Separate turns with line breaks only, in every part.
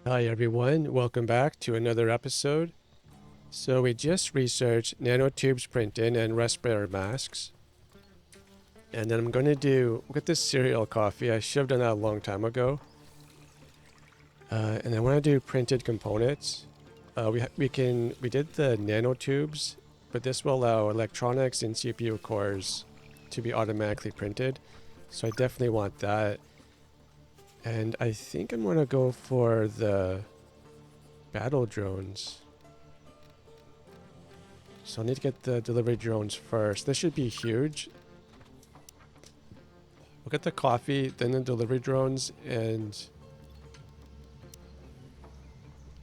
Hi everyone, welcome back to another episode. So we just researched nanotubes printing and respirator masks. And then I'm going to look at this cereal coffee. I should have done that a long time ago. And I want to do printed components. We did the nanotubes, but this will allow electronics and CPU cores to be automatically printed. So I definitely want that. And I think I'm going to go for the battle drones. So I need to get the delivery drones first. This should be huge. We'll get the coffee, then the delivery drones, and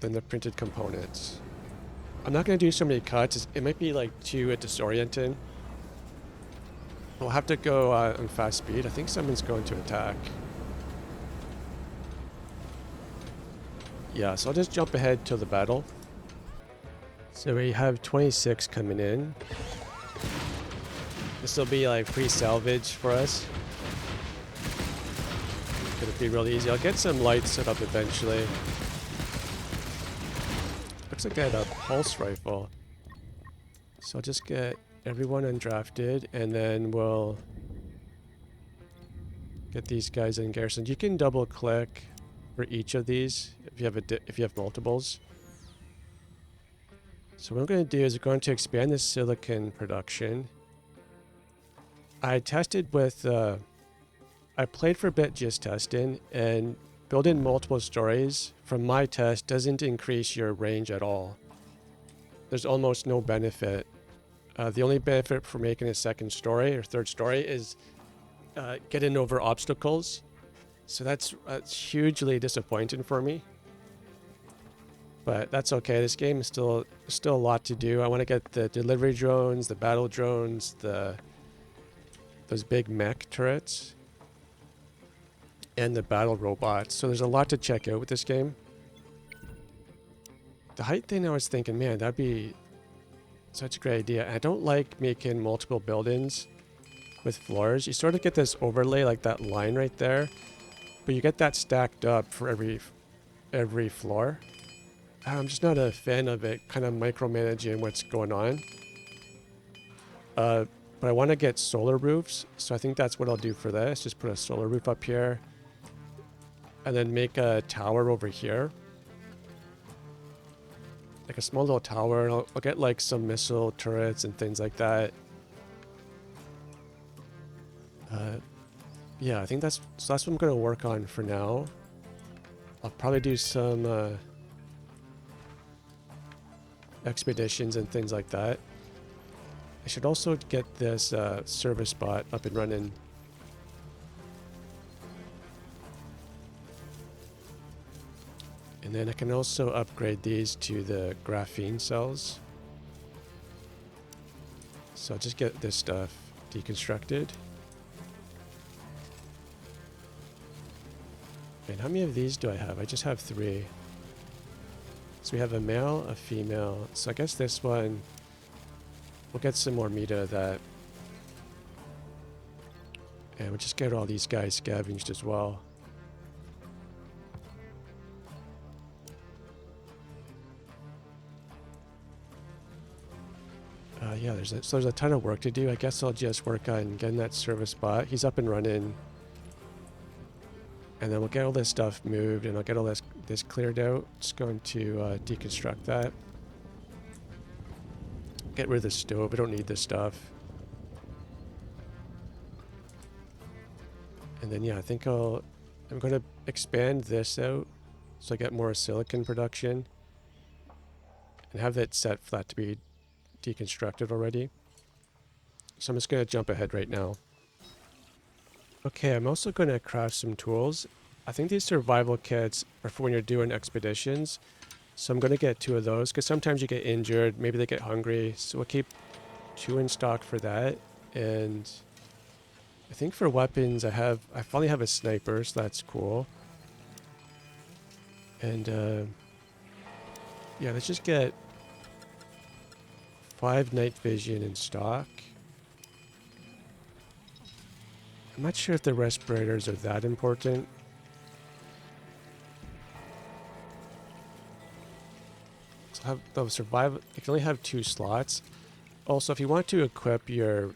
then the printed components. I'm not going to do so many cuts. It might be like too disorienting. We'll have to go on fast speed. I think someone's going to attack. Yeah, so I'll just jump ahead to the battle. So we have 26 coming in. This will be like free salvage for us. Gonna be really easy. I'll get some lights set up eventually. Looks like they had a pulse rifle. So I'll just get everyone undrafted and then we'll get these guys in garrison. You can double click for each of these if you have multiples. So what I'm going to do is we're going to expand the silicon production. I tested with I played for a bit just testing, and building multiple stories from my test doesn't increase your range at all. There's almost no benefit. The only benefit for making a second story or third story is getting over obstacles. So that's hugely disappointing for me. But that's okay. This game is still a lot to do. I want to get the delivery drones, the battle drones, those big mech turrets, and the battle robots. So there's a lot to check out with this game. The height thing, I was thinking, man, that'd be such a great idea. I don't like making multiple buildings with floors. You sort of get this overlay, like that line right there, but you get that stacked up for every floor. I'm just not a fan of it kind of micromanaging what's going on. But I want to get solar roofs, so I think that's what I'll do for this. Just put a solar roof up here. And then make a tower over here. Like a small little tower. And I'll get like some missile turrets and things like that. Yeah, I think that's what I'm going to work on for now. I'll probably do some expeditions and things like that. I should also get this service bot up and running. And then I can also upgrade these to the graphene cells. So I'll just get this stuff deconstructed. And how many of these do I have? I just have 3. So we have a male, a female. So I guess this one, we'll get some more meat out of that. And we'll just get all these guys scavenged as well. Yeah, there's a ton of work to do. I guess I'll just work on getting that service bot. He's up and running. And then we'll get all this stuff moved and I'll get all this cleared out. Just going to deconstruct that. Get rid of the stove. I don't need this stuff. And then yeah, I think I'm going to expand this out so I get more silicon production. And have that set for that to be deconstructed already. So I'm just going to jump ahead right now. Okay, I'm also going to craft some tools. I think these survival kits are for when you're doing expeditions. So I'm going to get 2 of those because sometimes you get injured, maybe they get hungry. So we'll keep 2 in stock for that. And I think for weapons, I finally have a sniper, so that's cool. And yeah, let's just get 5 night vision in stock. I'm not sure if the respirators are that important. So have the survive. You can only have 2 slots. Also, if you want to equip your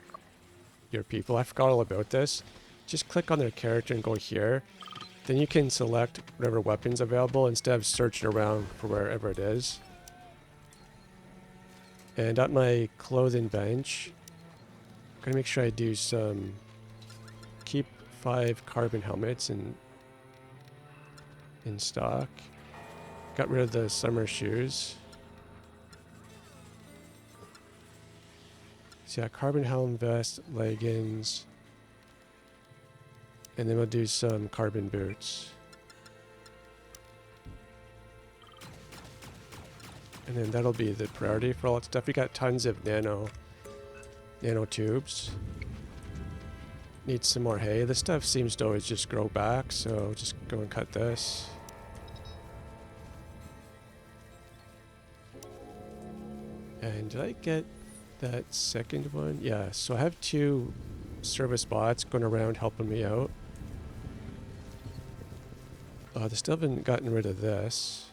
people, I forgot all about this. Just click on their character and go here. Then you can select whatever weapons available instead of searching around for wherever it is. And at my clothing bench, I'm gonna make sure I do some. Keep 5 carbon helmets in stock. Got rid of the summer shoes. So yeah, carbon helm, vest, leggings. And then we'll do some carbon boots. And then that'll be the priority for all that stuff. We got tons of nano tubes. Need some more hay. This stuff seems to always just grow back, so just go and cut this. And did I get that second one? Yeah, so I have 2 service bots going around helping me out. They still haven't gotten rid of this.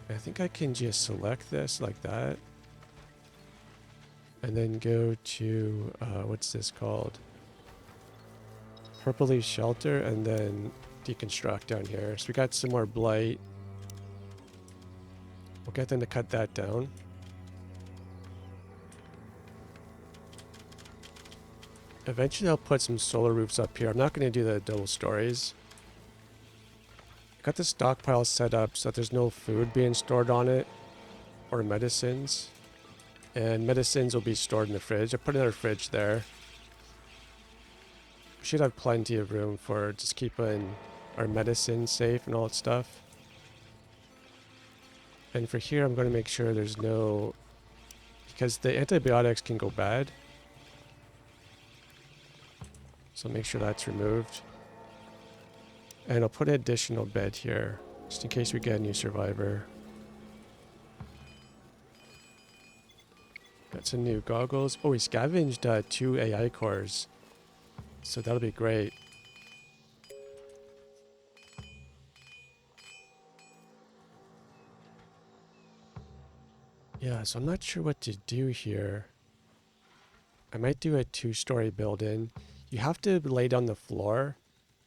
I think I can just select this like that. And then go to, what's this called? Purple Leaf Shelter, and then deconstruct down here. So we got some more blight. We'll get them to cut that down. Eventually I'll put some solar roofs up here. I'm not going to do the double stories. Got the stockpile set up so that there's no food being stored on it, or medicines. And medicines will be stored in the fridge. I put another fridge there. We should have plenty of room for just keeping our medicine safe and all that stuff. And for here, I'm going to make sure there's no... because the antibiotics can go bad. So make sure that's removed. And I'll put an additional bed here, just in case we get a new survivor. Got some new goggles. Oh, we scavenged 2 AI cores. So that'll be great. Yeah, so I'm not sure what to do here. I might do a 2-story building. You have to lay down the floor,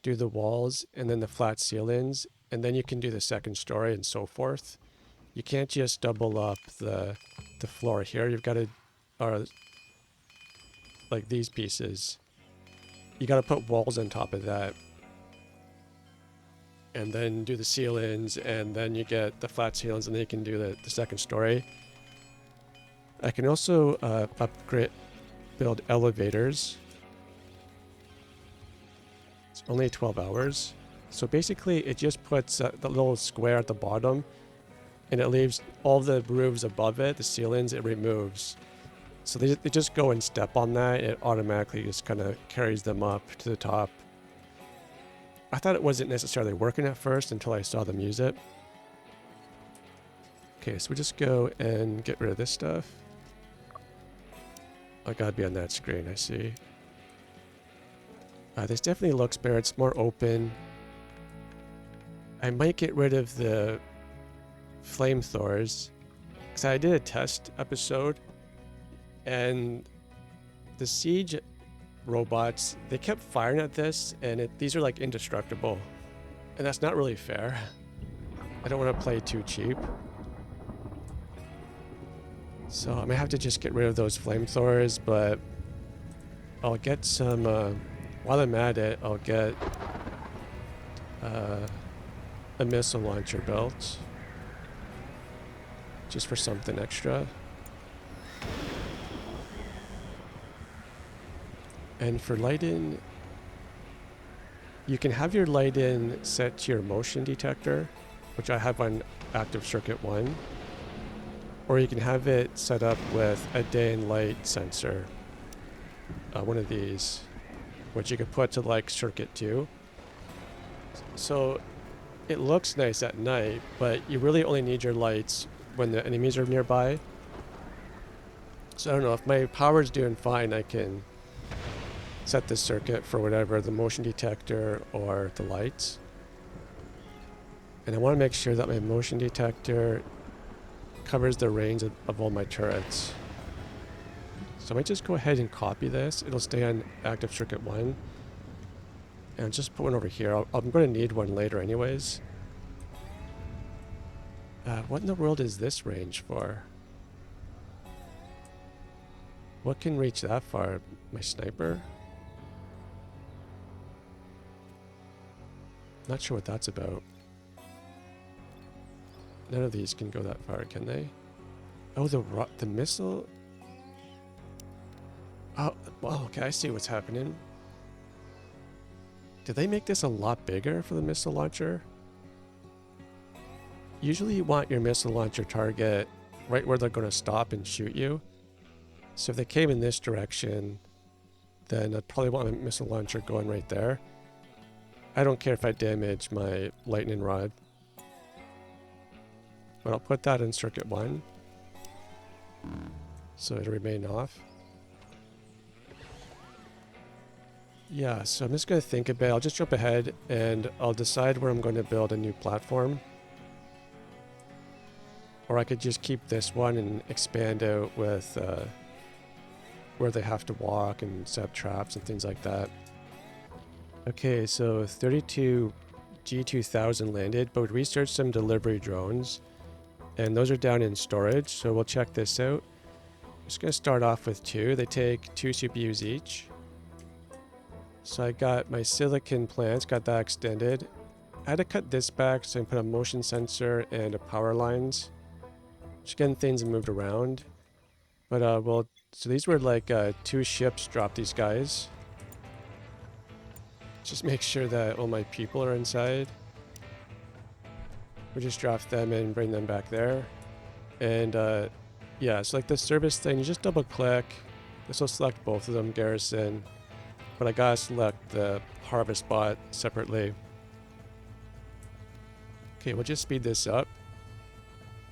do the walls, and then the flat ceilings, and then you can do the 2nd story and so forth. You can't just double up the floor here. You've got to, or like these pieces. You got to put walls on top of that. And then do the ceilings, and then you get the flat ceilings, and then you can do the 2nd story. I can also build elevators. It's only 12 hours. So basically it just puts the little square at the bottom, and it leaves all the roofs above it, the ceilings, it removes. So they just go and step on that. It automatically just kind of carries them up to the top. I thought it wasn't necessarily working at first until I saw them use it. Okay, so we just go and get rid of this stuff. I gotta be on that screen, I see. This definitely looks better. It's more open. I might get rid of the flamethrowers, because I did a test episode, and the siege robots, they kept firing at this, and these are like indestructible, and that's not really fair. I don't want to play too cheap. So I may have to just get rid of those flamethrowers, but I'll get some, while I'm at it, I'll get a missile launcher belt, just for something extra. And for lighting, you can have your lighting set to your motion detector, which I have on active circuit 1. Or you can have it set up with a day and light sensor, one of these, which you could put to like circuit 2. So it looks nice at night, but you really only need your lights when the enemies are nearby. So I don't know, if my power's doing fine, I can set the circuit for whatever, the motion detector or the lights. And I want to make sure that my motion detector covers the range of all my turrets. So I might just go ahead and copy this. It'll stay on active circuit 1. And just put one over here. I'm going to need one later anyways. What in the world is this range for? What can reach that far? My sniper? Not sure what that's about. None of these can go that far, can they? Oh, the missile? Oh, well, okay, I see what's happening. Did they make this a lot bigger for the missile launcher? Usually you want your missile launcher target right where they're going to stop and shoot you. So if they came in this direction, then I'd probably want my missile launcher going right there. I don't care if I damage my lightning rod. But I'll put that in circuit 1. So it'll remain off. Yeah, so I'm just going to think a bit. I'll just jump ahead and I'll decide where I'm going to build a new platform. Or I could just keep this one and expand out with where they have to walk and set up traps and things like that. Okay, so 32 G2000 landed, but we researched some delivery drones. And those are down in storage, so we'll check this out. I'm just going to start off with 2. They take 2 CPUs each. So I got my silicon plants, got that extended. I had to cut this back so I can put a motion sensor and a power lines. Just getting things moved around. But well, so these were like 2 ships dropped these guys. Just make sure that all my people are inside. We just drop them and bring them back there. And yeah, so like the service thing, you just double click. This will select both of them, garrison. But I gotta select the harvest bot separately. Okay, we'll just speed this up.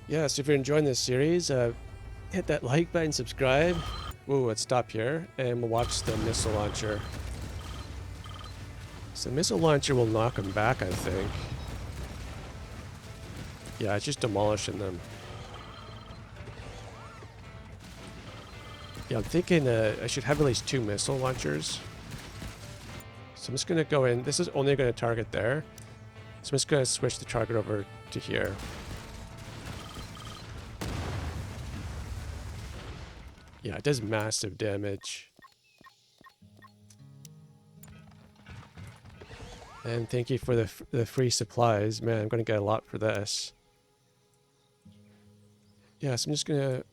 Yeah, so if you're enjoying this series, hit that like button, subscribe. Ooh, let's stop here and we'll watch the missile launcher. So missile launcher will knock them back, I think. Yeah, it's just demolishing them. Yeah, I'm thinking I should have at least 2 missile launchers. So I'm just going to go in. This is only going to target there. So I'm just going to switch the target over to here. Yeah, it does massive damage. And thank you for the free supplies. Man, I'm going to get a lot for this. Yeah, so I'm just going to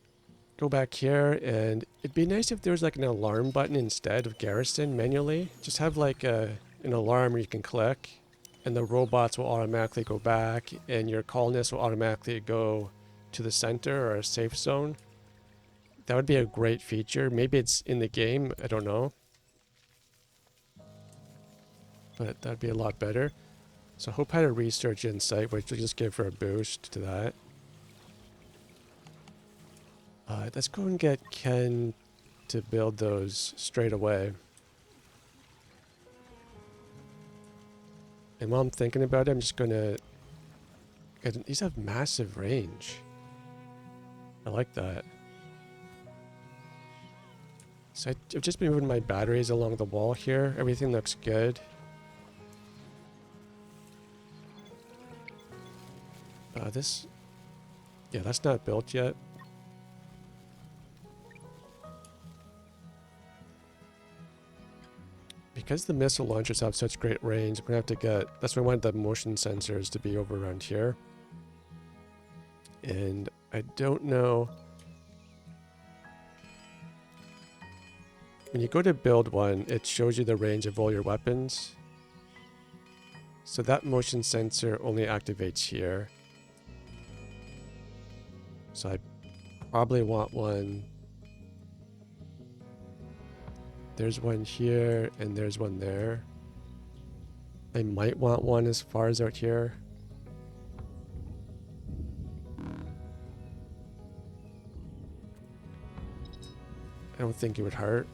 go back here, and it'd be nice if there was like an alarm button instead of garrison manually. Just have like an alarm where you can click, and the robots will automatically go back, and your colonists will automatically go to the center or a safe zone. That would be a great feature. Maybe it's in the game, I don't know. But that'd be a lot better. So I hope I had a research insight, which will just give her a boost to that. Let's go and get Ken to build those straight away. And while I'm thinking about it, I'm just going to... These have massive range. I like that. So I've just been moving my batteries along the wall here. Everything looks good. Yeah, that's not built yet. Because the missile launchers have such great range, I'm gonna have to get... That's why I wanted the motion sensors to be over around here. And I don't know... When you go to build one, it shows you the range of all your weapons. So that motion sensor only activates here. So I probably want one... There's one here, and there's one there. I might want one as far as out here. I don't think it would hurt.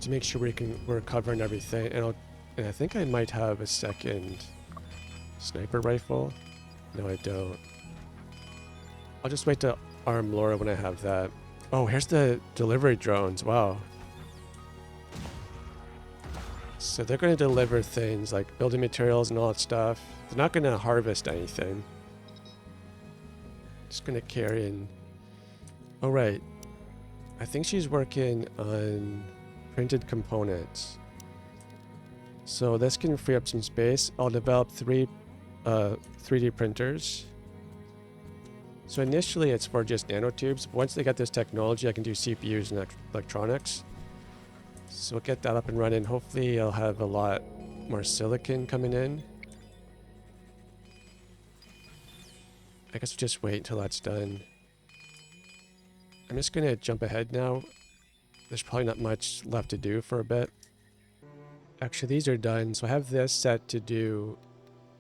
to make sure we're covering everything. And I think I might have a second sniper rifle. No, I don't. I'll just wait to arm Laura when I have that. Oh, here's the delivery drones. Wow. So they're going to deliver things like building materials and all that stuff. They're not going to harvest anything. Just going to carry in. Oh, right. I think she's working on printed components. So this can free up some space. I'll develop 3D printers. So initially it's for just nanotubes. Once they get this technology, I can do CPUs and electronics. So we'll get that up and running. Hopefully I'll have a lot more silicon coming in. I guess we'll just wait until that's done. I'm just going to jump ahead now. There's probably not much left to do for a bit. Actually, these are done. So I have this set to do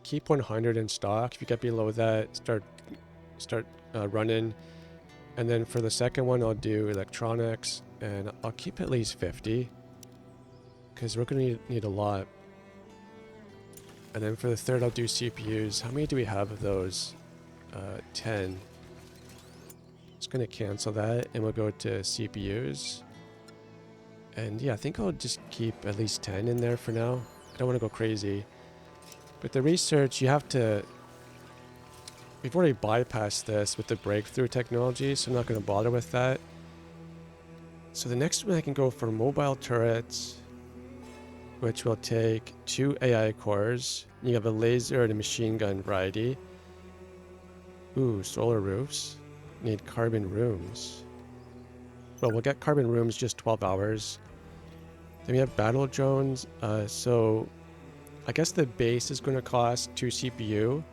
keep 100 in stock. If you get below that, start running. And then for the second one, I'll do electronics, and I'll keep at least 50 because we're going to need a lot. And then for the third, I'll do CPUs. How many do we have of those? 10. Just going to cancel that, and we'll go to CPUs. And yeah, I think I'll just keep at least 10 in there for now. I don't want to go crazy. But the research, you have to... We've already bypassed this with the breakthrough technology, so I'm not going to bother with that. So the next one I can go for mobile turrets, which will take 2 AI cores. You have a laser and a machine gun variety. Ooh, solar roofs. Need carbon rooms. Well, we'll get carbon rooms just 12 hours. Then we have battle drones. So I guess the base is going to cost 2 CPU.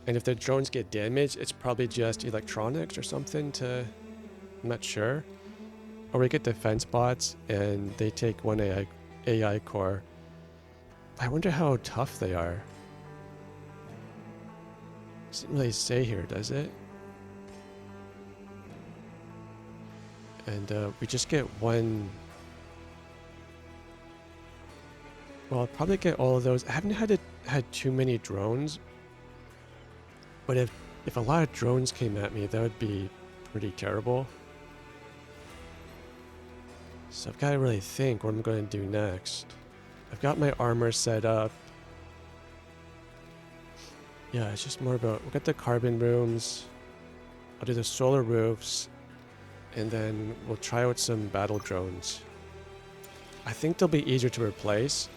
And if the drones get damaged, it's probably just electronics or something to... I'm not sure. Or we get defense bots and they take 1 AI core. I wonder how tough they are. Doesn't really say here, does it? And we just get 1... Well, I'll probably get all of those. I haven't had too many drones. But if a lot of drones came at me, that would be pretty terrible. So I've got to really think what I'm going to do next. I've got my armor set up. Yeah, it's just more about... We'll get the carbon rooms. I'll do the solar roofs. And then we'll try out some battle drones. I think they'll be easier to replace.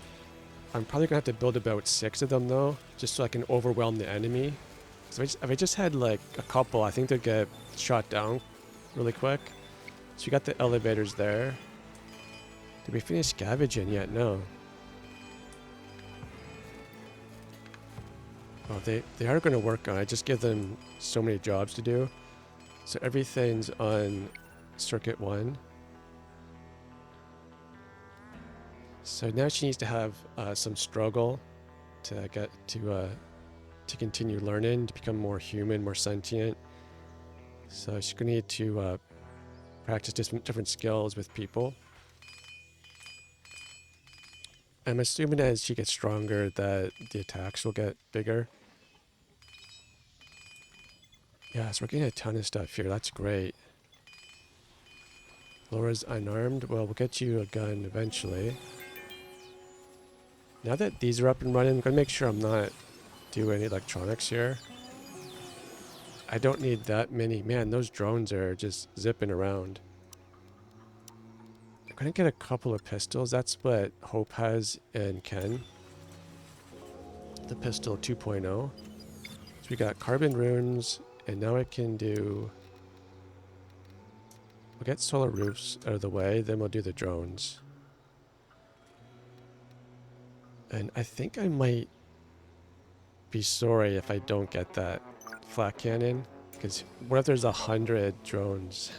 I'm probably going to have to build about 6 of them though, just so I can overwhelm the enemy. So if I just had like a couple, I think they'd get shot down really quick. So we got the elevators there. Did we finish scavenging yet? No. Oh, they are going to work on it. I just give them so many jobs to do. So everything's on circuit 1. So now she needs to have some struggle to get to continue learning, to become more human, more sentient. So she's going to need to practice different skills with people. I'm assuming as she gets stronger that the attacks will get bigger. Yeah, so we're getting a ton of stuff here. That's great. Laura's unarmed. Well, we'll get you a gun eventually. Now that these are up and running, I'm going to make sure I'm not doing any electronics here. I don't need that many. Man, those drones are just zipping around. I'm going to get a couple of pistols. That's what Hope has and Ken. The pistol 2.0. So we got carbon runes, and now I can do... We'll get solar roofs out of the way, then we'll do the drones. And I think I might be sorry if I don't get that flak cannon, because what if there's 100 drones?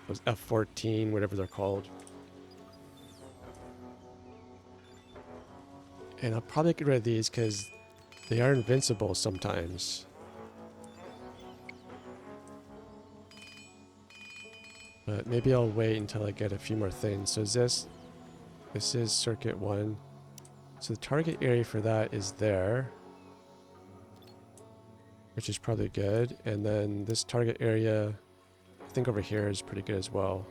Those F-14, whatever they're called. And I'll probably get rid of these because they are invincible sometimes. But maybe I'll wait until I get a few more things. So this is circuit 1. So the target area for that is there, which is probably good. And then this target area, I think over here is pretty good as well.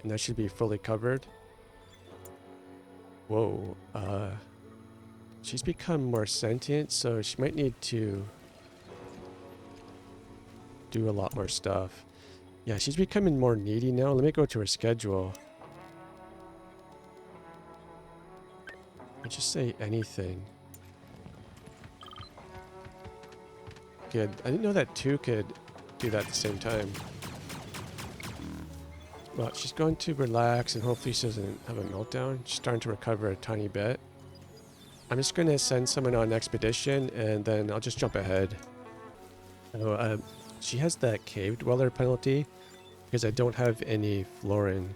And that should be fully covered. Whoa, she's become more sentient, so she might need to do a lot more stuff. Yeah, she's becoming more needy now. Let me go to her schedule. I'll just say anything. Good. I didn't know that 2 could do that at the same time. Well, she's going to relax and hopefully she doesn't have a meltdown. She's starting to recover a tiny bit. I'm just going to send someone on an expedition and then I'll just jump ahead. So, she has that cave dweller penalty because I don't have any fluorine.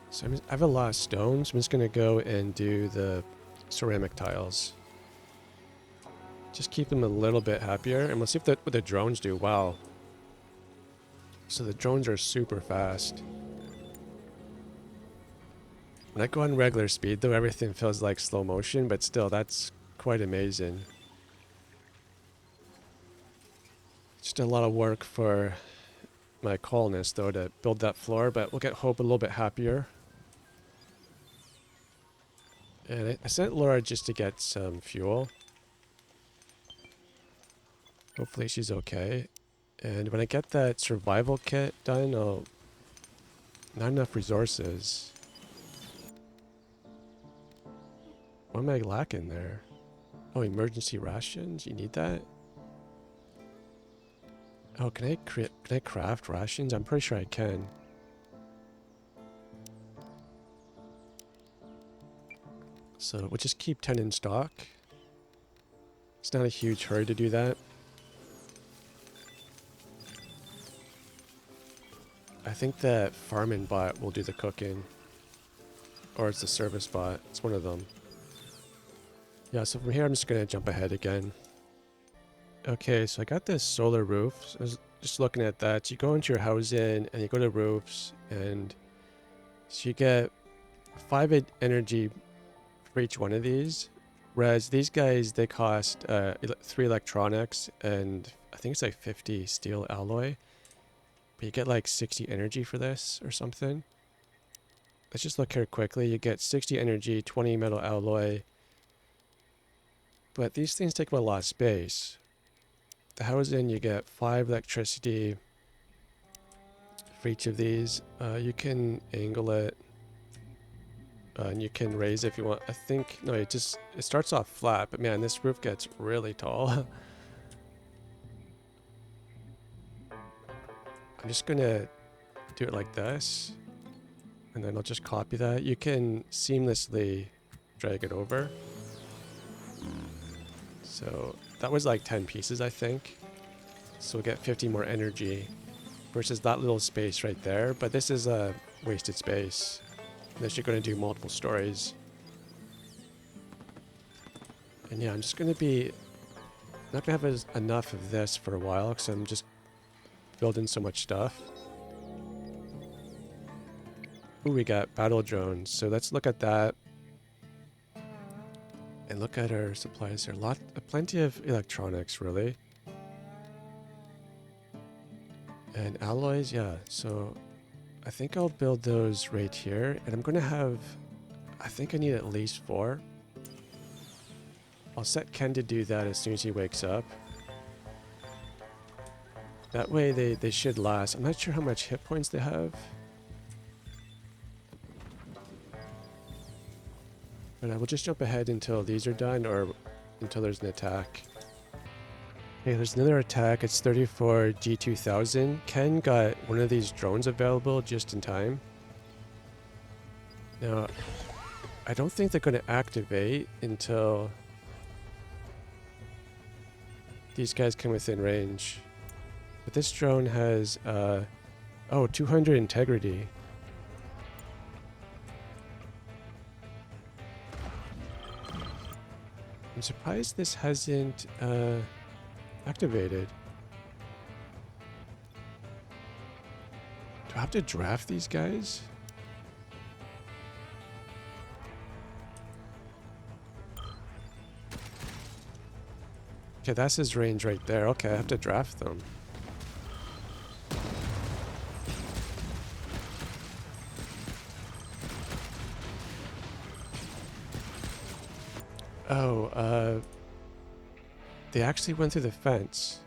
So I have a lot of stones. I'm just going to go and do the ceramic tiles. Just keep them a little bit happier. And we'll see what the drones do. Wow. So the drones are super fast. When I go on regular speed, though, everything feels like slow motion. But still, that's quite amazing. Just a lot of work for my colonists, though, to build that floor. But we'll get Hope a little bit happier. And I sent Laura just to get some fuel. Hopefully she's okay. And when I get that survival kit done, not enough resources. What am I lacking there? Oh, emergency rations? You need that? Oh, can I craft rations? I'm pretty sure I can. So we'll just keep 10 in stock. It's not a huge hurry to do that. I think that farming bot will do the cooking. Or it's the service bot. It's one of them. Yeah, so from here I'm just going to jump ahead again. Okay, so I got this solar roof. So I was just looking at that. So you go into your housing and you go to roofs and so you get 5 energy for each one of these. Whereas these guys, they cost 3 electronics and I think it's like 50 steel alloy. But you get like 60 energy for this or something. Let's just look here quickly. You get 60 energy, 20 metal alloy. But these things take up a lot of space. The housing, you get 5 electricity for each of these. You can angle it. And you can raise it if you want. I think, no, it starts off flat. But man, this roof gets really tall. I'm just going to do it like this. And then I'll just copy that. You can seamlessly drag it over. So that was like 10 pieces, I think. So we'll get 50 more energy versus that little space right there. But this is a wasted space. Unless you're going to do multiple stories. And yeah, I'm just going to be... not going to have enough of this for a while because I'm just building so much stuff. Ooh, we got battle drones. So let's look at that. And look at our supplies here. Plenty of electronics, really. And alloys, yeah. So I think I'll build those right here. And I'm going to have... I think I need at least 4. I'll set Ken to do that as soon as he wakes up. That way they should last. I'm not sure how much hit points they have. But I will just jump ahead until these are done or until there's an attack. Okay, there's another attack. It's 34 G2000. Ken got one of these drones available just in time. Now, I don't think they're going to activate until these guys come within range. But this drone has, 200 integrity. I'm surprised this hasn't activated. I have to draft these guys? Okay, that's his range right there. Okay, I have to draft them. Oh, they actually went through the fence.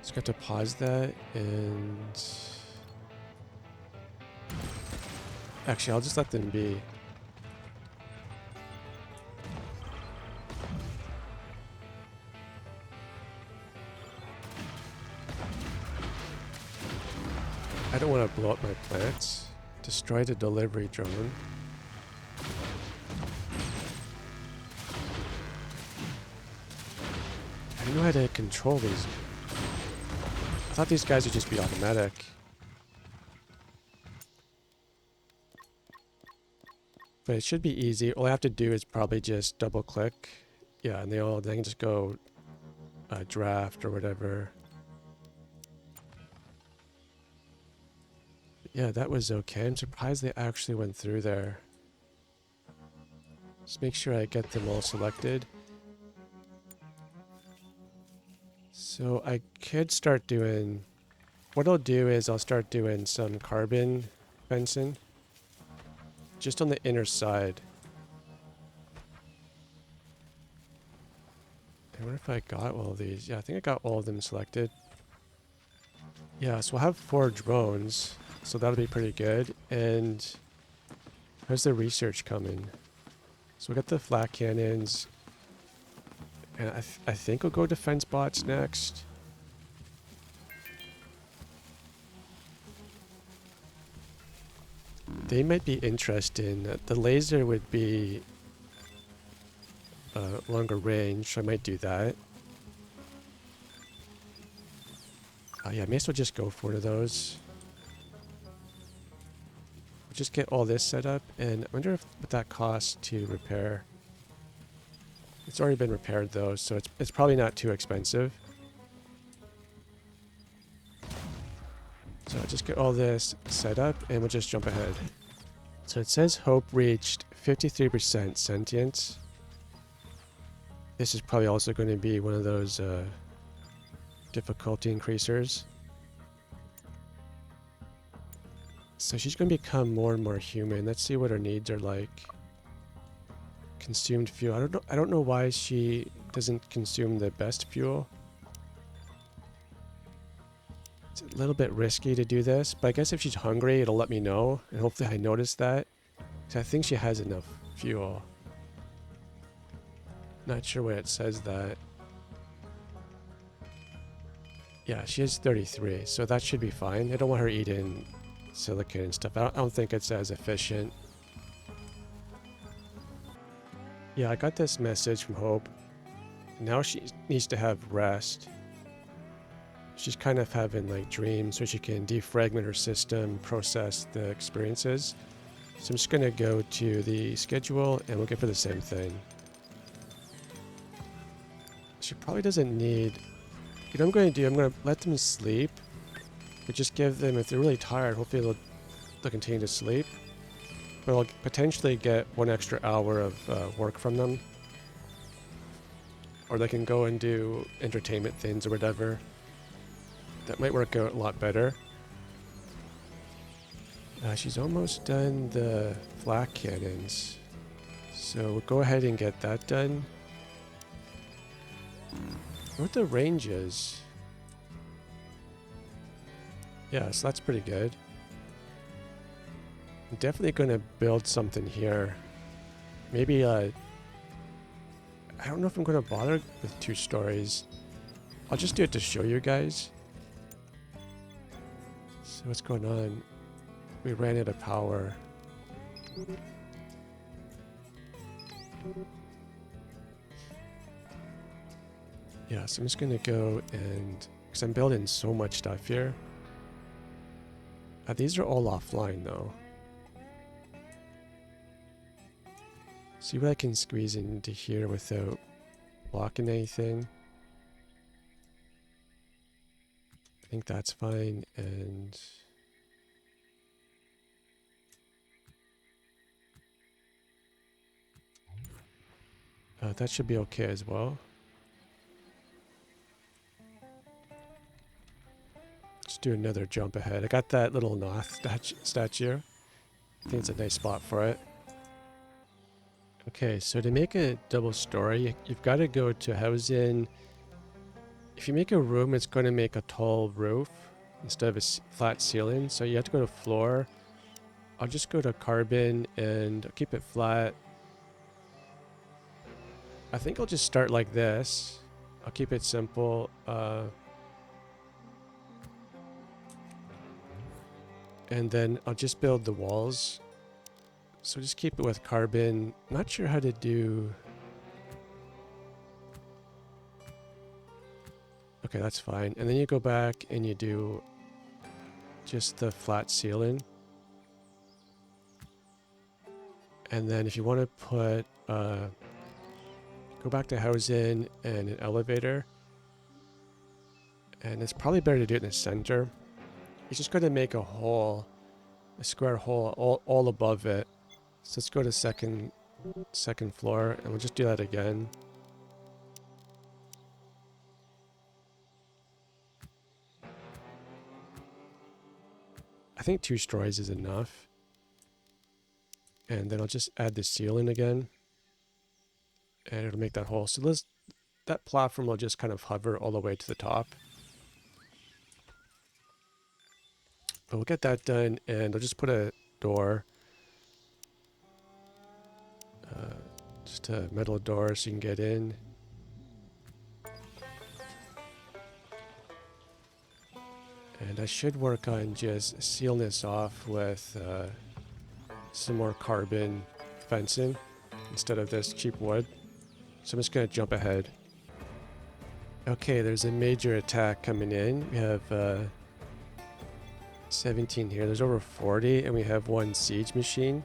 Just got to pause that and... Actually, I'll just let them be. I don't want to blow up my plants. Destroy the delivery drone. I don't know how to control these. I thought these guys would just be automatic. But it should be easy. All I have to do is probably just double click. Yeah, and they can just go draft or whatever. Yeah, that was okay. I'm surprised they actually went through there. Just make sure I get them all selected. So I could start doing... What I'll do is I'll start doing some carbon fencing. Just on the inner side. I wonder if I got all of these. Yeah, I think I got all of them selected. Yeah, so we'll have 4 drones. So that'll be pretty good. And how's the research coming? So we got the flak cannons. And I think we'll go defense bots next. They might be interesting. The laser would be longer range, so I might do that. Oh yeah, I may as well just go for one of those. We'll just get all this set up, and I wonder what that costs to repair. It's already been repaired though, so it's probably not too expensive. So I'll just get all this set up, and we'll just jump ahead. So it says Hope reached 53% sentience. This is probably also going to be one of those difficulty increasers. So she's going to become more and more human. Let's see what her needs are like. Consumed fuel. I don't know why she doesn't consume the best fuel. It's a little bit risky to do this, but I guess if she's hungry, it'll let me know, and hopefully I notice that. So I think she has enough fuel. Not sure why it says that. Yeah, she has 33, so that should be fine. I don't want her eating silicon and stuff. I don't think it's as efficient. Yeah, I got this message from Hope. Now she needs to have rest. She's kind of having like dreams so she can defragment her system, process the experiences. So I'm just going to go to the schedule and we'll get for the same thing. She probably doesn't need... You know what I'm going to do? I'm going to let them sleep. But just give them, if they're really tired, hopefully they'll continue to sleep. But I'll potentially get 1 extra hour of work from them. Or they can go and do entertainment things or whatever. That might work out a lot better. She's almost done the flak cannons. So we'll go ahead and get that done. What the range is. Yeah, so that's pretty good. I'm definitely going to build something here. Maybe, I don't know if I'm going to bother with 2 stories. I'll just do it to show you guys. So what's going on? We ran out of power. Yeah, so I'm just going to go and... Because I'm building so much stuff here. These are all offline though. See what I can squeeze into here without blocking anything. think that's fine, and that should be okay as well. Let's do another jump ahead. I got that little Noth statue. I think it's a nice spot for it. Okay, so to make a double story, you've got to go to housing. If you make a room, it's going to make a tall roof instead of a flat ceiling. So you have to go to floor. I'll just go to carbon and keep it flat. I think I'll just start like this. I'll keep it simple. And then I'll just build the walls. So just keep it with carbon. Not sure how to do... Okay, that's fine. And then you go back and you do just the flat ceiling. And then if you want to put... go back to housing and an elevator. And it's probably better to do it in the center. It's just going to make a hole, a square hole all above it. So let's go to second floor, and we'll just do that again. I think 2 stories is enough. And then I'll just add the ceiling again. And it'll make that hole. So that platform will just kind of hover all the way to the top. But we'll get that done, and I'll just put a door. Just a metal door so you can get in. And I should work on just sealing this off with some more carbon fencing instead of this cheap wood. So I'm just going to jump ahead. Okay, there's a major attack coming in. We have 17 here. There's over 40, and we have 1 siege machine.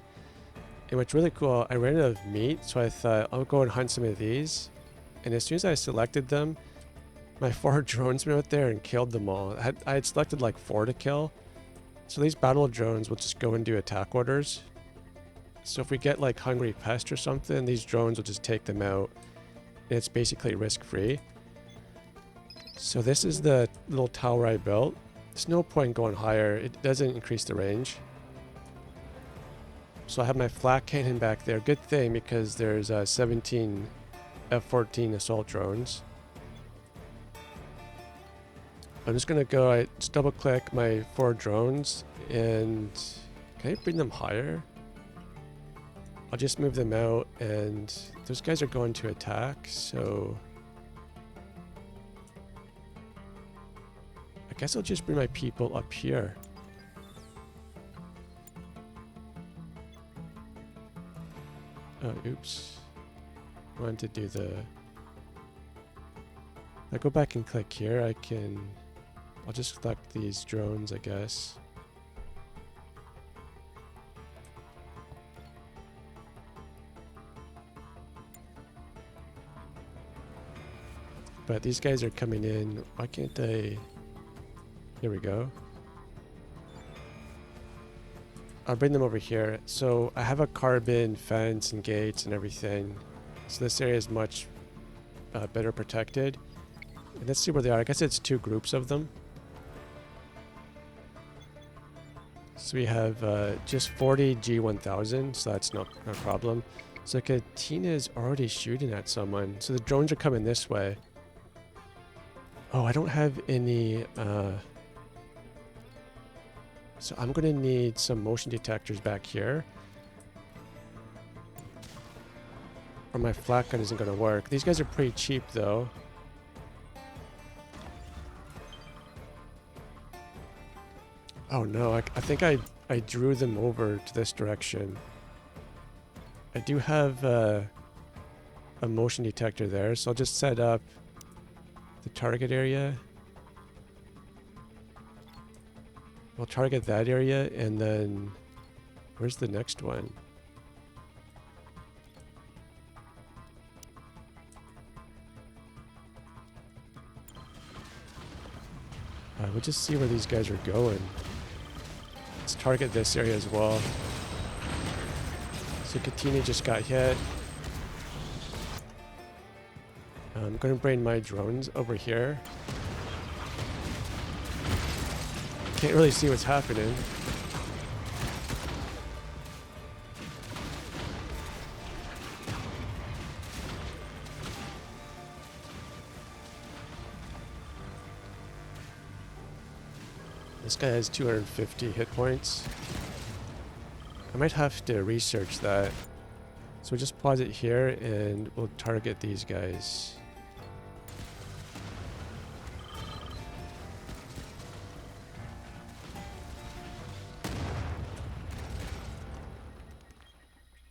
And what's really cool, I ran out of meat, so I thought I'll go and hunt some of these. And as soon as I selected them, my 4 drones went out there and killed them all. I had selected like 4 to kill. So these battle drones will just go and do attack orders. So if we get like Hungry Pest or something, these drones will just take them out. And it's basically risk-free. So this is the little tower I built. There's no point going higher. It doesn't increase the range. So I have my flak cannon back there. Good thing, because there's 17 F-14 assault drones. I'm just going to go, I just double click my 4 drones, and can I bring them higher? I'll just move them out, and those guys are going to attack, so I guess I'll just bring my people up here. Oh, oops. I wanted to do the... If I go back and click here, I'll just select these drones, I guess. But these guys are coming in. Why can't I... Here we go. I'll bring them over here. So I have a carbon fence and gates and everything. So this area is much better protected. And let's see where they are. I guess it's 2 groups of them. So we have just 40 G1000, so that's no problem. So Katina is already shooting at someone. So the drones are coming this way. Oh, I don't have any... So I'm going to need some motion detectors back here. Or my flak gun isn't going to work. These guys are pretty cheap, though. Oh no, I think I drew them over to this direction. I do have a motion detector there, so I'll just set up the target area. We'll target that area, and then where's the next one? We'll just see where these guys are going. Let's target this area as well. So Katina just got hit. I'm going to bring my drones over here. Can't really see what's happening. This guy has 250 hit points. I might have to research that. So we'll just pause it here and we'll target these guys.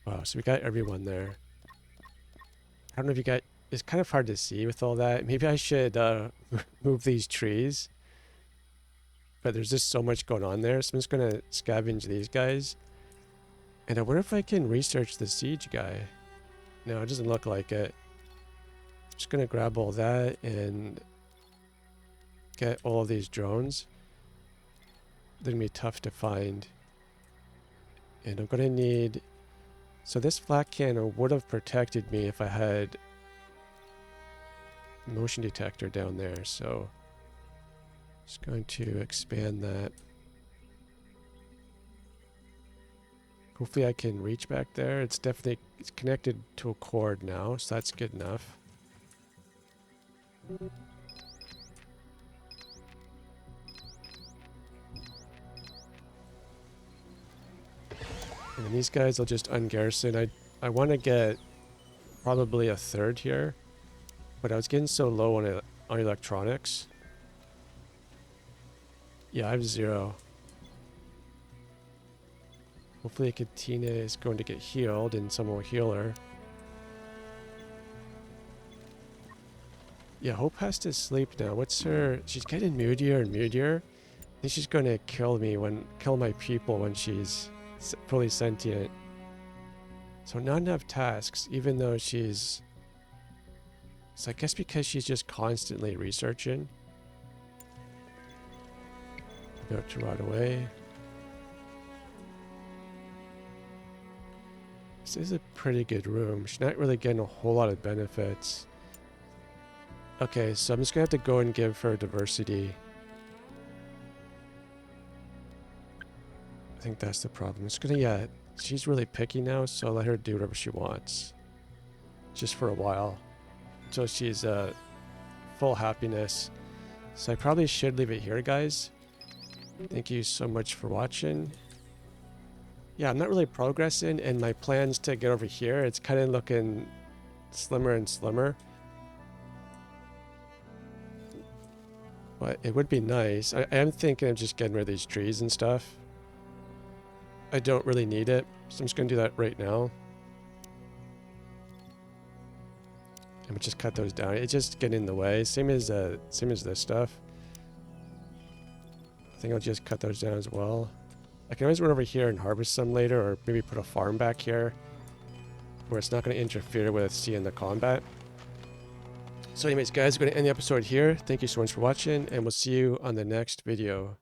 Wow, so we got everyone there. I don't know if you got... It's kind of hard to see with all that. Maybe I should move these trees. But there's just so much going on there, so I'm just going to scavenge these guys. And I wonder if I can research the siege guy. No, it doesn't look like it. Just going to grab all that and get all of these drones. They're going to be tough to find. And I'm going to need... So this flak cannon would have protected me if I had motion detector down there, so... Just going to expand that. Hopefully I can reach back there. It's connected to a cord now, so that's good enough. And then these guys will just ungarrison. I want to get probably a third here, but I was getting so low on electronics. Yeah, I have 0. Hopefully Katina is going to get healed and someone will heal her. Yeah, Hope has to sleep now. What's her... She's getting moodier and moodier. I think she's going to kill my people when she's fully sentient. So not enough tasks, even though she's... So I guess because she's just constantly researching. Go to right away. This is a pretty good room. She's not really getting a whole lot of benefits. Okay, so I'm just gonna have to go and give her diversity. I think that's the problem. I'm just gonna, yeah, she's really picky now, so I'll let her do whatever she wants. Just for a while. Until she's full happiness. So I probably should leave it here, guys. Thank you so much for watching. Yeah, I'm not really progressing in my plans to get over here. It's kind of looking slimmer and slimmer. But it would be nice. I am thinking of just getting rid of these trees and stuff. I don't really need it, so I'm just going to do that right now. And we'll just cut those down. It's just getting in the way. Same as this stuff. I think I'll just cut those down as well. I can always run over here and harvest some later, or maybe put a farm back here where it's not going to interfere with seeing the combat. So anyways, guys, we're going to end the episode here. Thank you so much for watching, and we'll see you on the next video.